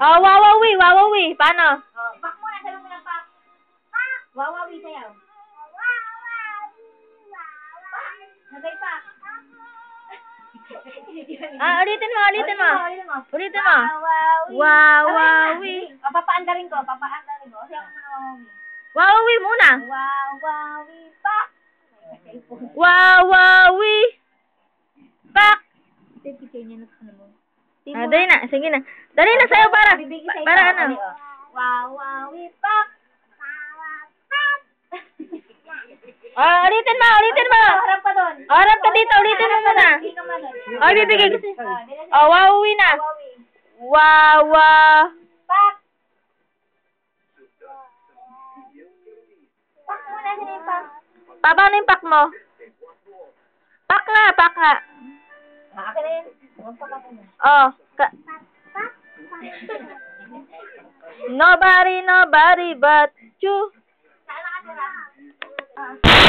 Oh, wawawi, wawawi. Paano? Oh, pak muna, sabi mo lang pak. Wawawi sayaw. Sabay pak. Ulitin mo, ulitin mo. Ulitin mo. Wawawi. Wawawi. O, papaandarin ko. Sayaw mo na wawawi. Wawawi muna. Wawawi pak. Wawawi. Pak. Mo. Dali na. Sige na. Dali na sa'yo para ano. Wawawi pak. Ulitin mo, ulitin mo. Harap pa doon. Harap ka dito, ulitin mo muna. Bibigay ko sa'yo. Wawawi na. Wawawi. Wawa. Pak. Pak muna, sino yung pak? Paano yung pak mo? Pak nga, pak nga. Akin na yun. Pak ako na. Oh. Nobody but you.